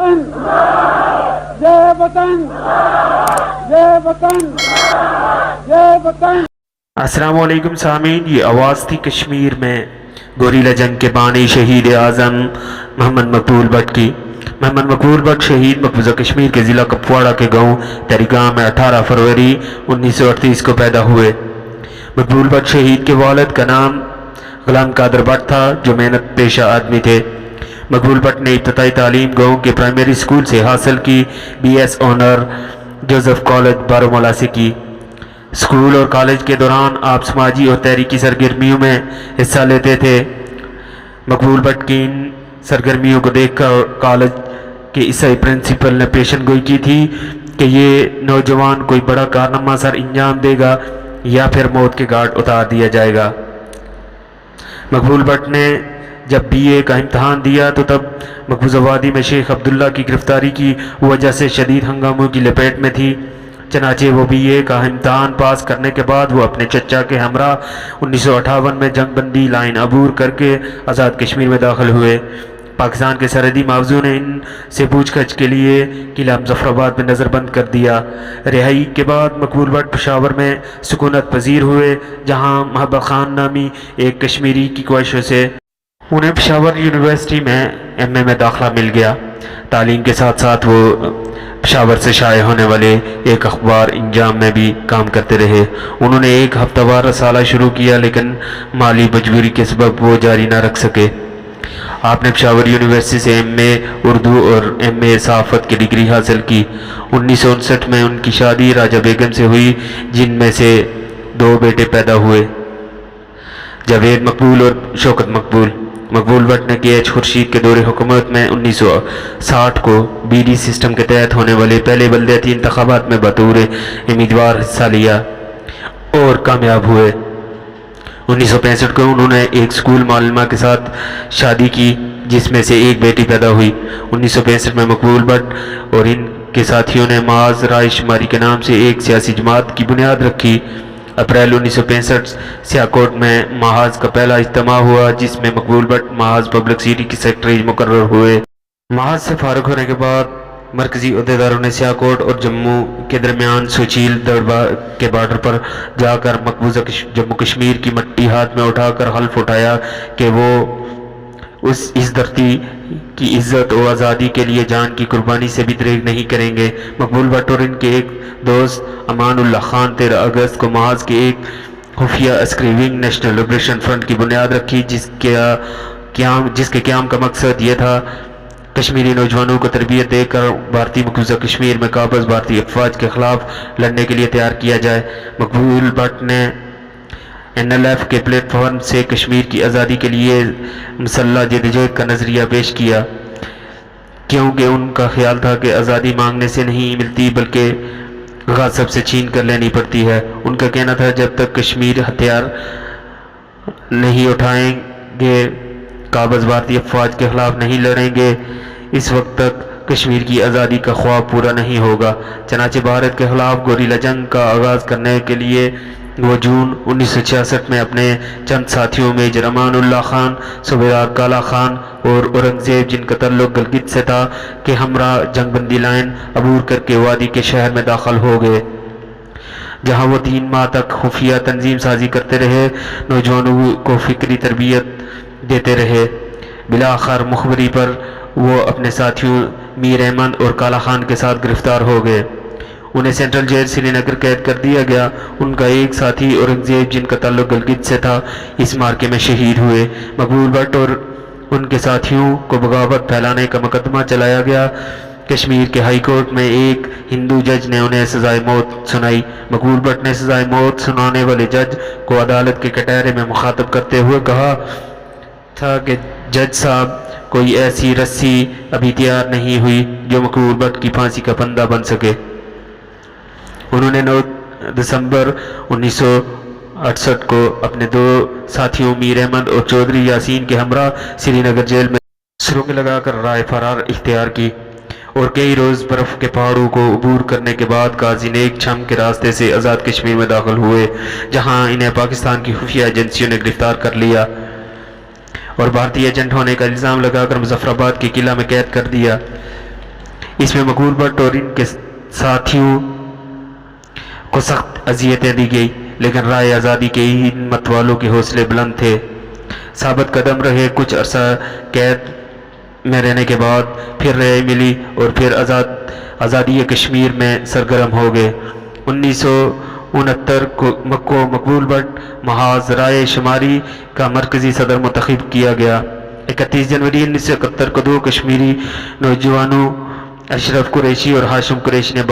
वतन, जय वतन, जय वतन, जय वतन। अस्सलाम वालेकुम सामीन, ये आवाज़ थी कश्मीर में गोरीला जंग के बानी शहीद आज़म मोहम्मद मकबूल भट्ट की। मोहम्मद मकबूल भट्ट शहीद मकबूजा कश्मीर के ज़िला कुपवाड़ा के गांव तरीगाम में 18 फरवरी 1938 को पैदा हुए। मकबूल भट्ट शहीद के वालिद का नाम गुलाम कादर भट्ट था, जो मेहनत पेशा आदमी थे। मकबूल भट्ट ने इब्तदाई तालीम गाँव के प्राइमरी स्कूल से हासिल की। BS honour Joseph College Baramulla से की। स्कूल और कॉलेज के दौरान आप समाजी और तहरीकी सरगर्मियों में हिस्सा लेते थे। मकबूल भट्ट की इन सरगर्मियों को देखकर कॉलेज के ईसाई प्रिंसिपल ने पेशन गोई की थी कि ये नौजवान कोई बड़ा कारनामा सर अंजाम देगा या फिर मौत के घाट उतार दिया जाएगा। मकबूल भट्ट ने जब BA का इम्तहान दिया तो तब मकबूजा वादी में शेख अब्दुल्ला की गिरफ्तारी की वजह से शदीद हंगामों की लपेट में थी। चनाचे वो BA का इम्तहान पास करने के बाद वो अपने चचा के हमरा 1958 में जंगबंदी लाइन अबूर करके आज़ाद कश्मीर में दाखिल हुए। पाकिस्तान के सरहदी मावजू ने इनसे पूछताछ के लिए किला मुजफ्फराबाद में नज़रबंद कर दिया। रिहाई के बाद मकबूल भट्ट पेशावर में सुकूनत पजीर हुए, जहाँ महबूब खान नामी एक कश्मीरी की ख्वाहिशों से उन्हें पेशावर यूनिवर्सिटी में MA में दाखिला मिल गया। तालीम के साथ साथ वो पेशावर से शाये होने वाले एक अखबार इंजाम में भी काम करते रहे। उन्होंने एक हफ्तावार रसाला शुरू किया, लेकिन माली मजबूरी के सबब वो जारी ना रख सके। आपने पेशावर यूनिवर्सिटी से MA उर्दू और MA सहाफ़त की डिग्री हासिल की। 1959 में उनकी शादी राजा बेगम से हुई, जिनमें से 2 बेटे पैदा हुए, जावेद मकबूल और शौकत मकबूल। मकबूल भट्ट ने KH खुर्शीद के दौरे हुकूमत में 1960 को BD सिस्टम के तहत होने वाले पहले बल्दियाती इंतखाबात में बतौर उम्मीदवार हिस्सा लिया और कामयाब हुए। 1965 को उन्होंने एक स्कूल मालिमा के साथ शादी की, जिसमें से एक बेटी पैदा हुई। 1965 में मकबूल भट्ट और इनके साथियों ने महाज राय शुमारी के नाम से एक सियासी जमात की बुनियाद रखी। अप्रैल 1965 सियाकोट में महाज का पहला इज्तिमा हुआ, जिसमें मकबूल भट्ट महाज पब्लिक सिटी के सेक्रेटरी मुकर्रर हुए। महाज से फारुग होने के बाद मरकजी अहदेदारों ने सियाकोट और जम्मू के दरमियान सुचील के बॉर्डर पर जाकर मकबूजा जम्मू कश्मीर की मट्टी हाथ में उठाकर हल्फ उठाया कि वो इस धरती की इज्जत और आज़ादी के लिए जान की कुर्बानी से भी दरेग नहीं करेंगे। मकबूल भट्ट और इनके एक दोस्त अमानुल्लाह खान 13 अगस्त को महाज के एक खुफिया Askari wing national liberation front की बुनियाद रखी, जिसके क़याम का मकसद ये था कश्मीरी नौजवानों को तरबियत देकर भारतीय मकबूजा कश्मीर में काबज़ भारतीय अफवाज के ख़िलाफ़ लड़ने के लिए तैयार किया जाए। मकबूल भट्ट ने NLF के प्लेटफॉर्म से कश्मीर की आज़ादी के लिए मुसल्लह जदोजहद का नज़रिया पेश किया, क्योंकि उनका ख्याल था कि आज़ादी मांगने से नहीं मिलती बल्कि गाज़ब से छीन कर लेनी पड़ती है। उनका कहना था, जब तक कश्मीर हथियार नहीं उठाएंगे, काबज़ भारतीय अफवाज के ख़िलाफ़ नहीं लड़ेंगे, इस वक्त तक कश्मीर की आज़ादी का ख्वाब पूरा नहीं होगा। चनाचे भारत के ख़िलाफ़ गोरीला जंग का आगाज़ करने के लिए वो जून 1966 में अपने चंद साथियों में मेजर अमानुल्लाह खान, सूबेदार काला खान और औरंगज़ेब, जिनका तल्लुक़ गिलगित से था, के हमरा जंगबंदी लाइन अबूर करके वादी के शहर में दाखिल हो गए, जहाँ वो 3 माह तक खुफिया तंजीम साजी करते रहे, नौजवानों को फ़िक्री तरबियत देते रहे। बिलाखिर मुखबरी पर वो अपने साथियों मीर अहमद और काला खान के साथ गिरफ्तार हो गए। उन्हें सेंट्रल जेल श्रीनगर कैद कर दिया गया। उनका एक साथी औरंगज़ेब, जिनका ताल्लुक गिलगित से था, इस मार्के में शहीद हुए। मकबूल भट्ट और उनके साथियों को बगावत फैलाने का मुकदमा चलाया गया। कश्मीर के हाई कोर्ट में एक हिंदू जज ने उन्हें सजाए मौत सुनाई। मकबूल भट्ट ने सजाए मौत सुनाने वाले जज को अदालत के कटहरे में मुखातब करते हुए कहा था कि जज साहब, कोई ऐसी रस्सी अभी तैयार नहीं हुई जो मकबूल भट्ट की फांसी का फंदा बन सके। उन्होंने 9 दिसंबर 1968 को अपने 2 साथियों मीर अहमद और चौधरी यासीन के हमरा श्रीनगर जेल में सुरंग लगाकर राह फरार इख्तियार की और कई रोज़ बर्फ़ के पहाड़ों को अबूर करने के बाद गाजी नेक छम के रास्ते से आज़ाद कश्मीर में दाखिल हुए, जहां इन्हें पाकिस्तान की खुफिया एजेंसियों ने गिरफ्तार कर लिया और भारतीय एजेंट होने का इल्ज़ाम लगाकर मुजफ्फराबाद के किला में कैद कर दिया। اس میں مقبول بٹ اور ان کے ساتھیوں کو سخت اذیتیں دی گئی، لیکن رائے آزادی کے ان مت والوں کے حوصلے بلند تھے، ثابت قدم رہے۔ کچھ عرصہ قید میں رہنے کے بعد پھر رہائی ملی اور پھر آزادی کشمیر میں سرگرم ہو گئے۔ 1969 کو مقبول بٹ محاذ رائے شماری کا مرکزی صدر منتخب کیا گیا۔ 31 جنوری 1971 کو دو کشمیری نوجوانوں اشرف قریشی اور ہاشم قریشی نے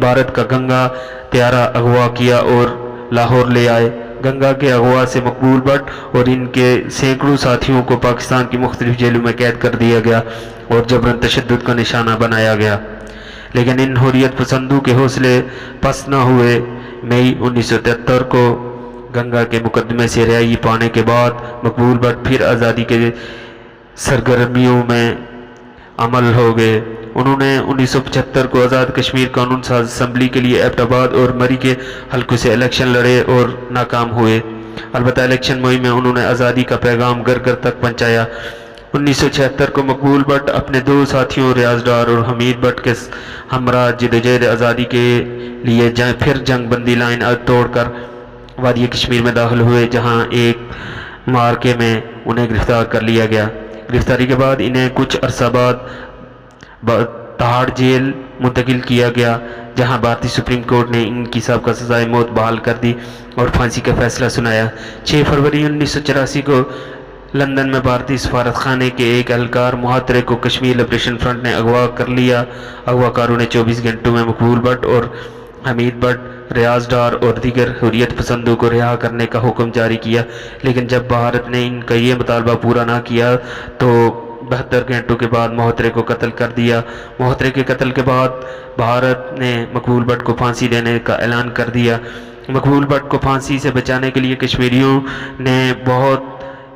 بھارت کا گنگا طیارہ اغوا کیا اور لاہور لے آئے۔ گنگا کے اغوا سے مقبول بٹ اور ان کے سینکڑوں ساتھیوں کو پاکستان کی مختلف جیلوں میں قید کر دیا گیا اور جبراً تشدد کا نشانہ بنایا گیا، لیکن ان حریت پسندوں کے حوصلے پست نہ ہوئے۔ مئی 1973 کو گنگا کے مقدمے سے رہائی پانے کے بعد مقبول بٹ پھر آزادی کے سرگرمیوں میں عمل ہو گئے۔ انہوں نے 1975 کو آزاد کشمیر قانون ساز اسمبلی کے لیے ایبٹ آباد اور مری کے حلقوں سے الیکشن لڑے اور ناکام ہوئے، البتہ الیکشن مہم میں انہوں نے آزادی کا پیغام گھر گھر تک پہنچایا۔ 1976 کو مقبول بٹ اپنے دو ساتھیوں ریاض ڈار اور حمید بٹ کے ہمراہ جدوجہد آزادی کے لیے پھر جنگ بندی لائن توڑ کر وادی کشمیر میں داخل ہوئے، جہاں ایک مارکے میں انہیں گرفتار کر لیا گیا۔ گرفتاری کے بعد انہیں کچھ عرصہ بعد تہاڑ جیل منتقل کیا گیا، جہاں بھارتی سپریم کورٹ نے ان کی سابقہ سزائے موت بحال کر دی اور پھانسی کا فیصلہ سنایا۔ 6 فروری 1984 کو لندن میں بھارتی سفارت خانے کے ایک اہلکار محاطرے کو کشمیر لبریشن فرنٹ نے اغوا کر لیا۔ اغوا کاروں نے 24 گھنٹوں میں مقبول بٹ اور حمید بٹ، ریاض ڈار اور دیگر حریت پسندوں کو رہا کرنے کا حکم جاری کیا، لیکن جب بھارت نے ان کا یہ مطالبہ پورا نہ کیا تو 72 گھنٹوں کے بعد محاطرے کو قتل کر دیا۔ محاطرے کے قتل کے بعد بھارت نے مقبول بٹ کو پھانسی دینے کا اعلان کر دیا۔ مقبول بٹ کو پھانسی سے بچانے کے لیے کشمیریوں نے بہت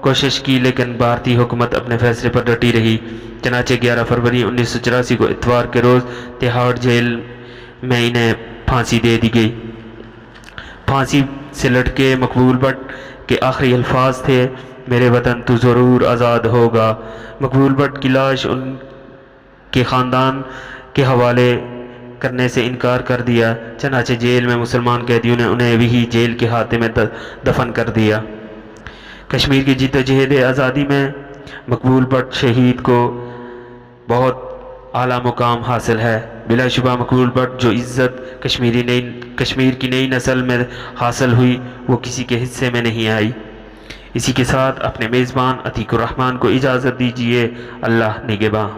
کوشش کی، لیکن بھارتی حکومت اپنے فیصلے پر ڈٹی رہی۔ چنانچہ 11 فروری 1984 کو اتوار کے روز تہاڑ جیل میں انہیں پھانسی دے دی گئی۔ پھانسی سے لٹکے مقبول بٹ کے آخری الفاظ تھے، میرے وطن تو ضرور آزاد ہوگا۔ مقبول بٹ کی لاش ان کے خاندان کے حوالے کرنے سے انکار کر دیا، چنانچہ جیل میں مسلمان قیدیوں نے انہیں وہی جیل کے احاطے میں دفن کر دیا۔ کشمیر کی جدوجہد آزادی میں مقبول بٹ شہید کو بہت اعلیٰ مقام حاصل ہے۔ بلا شبہ مقبول بٹ جو عزت کشمیر کی نئی نسل میں حاصل ہوئی وہ کسی کے حصے میں نہیں آئی۔ اسی کے ساتھ اپنے میزبان عتیق الرحمن کو اجازت دیجیے۔ اللہ نگہباں۔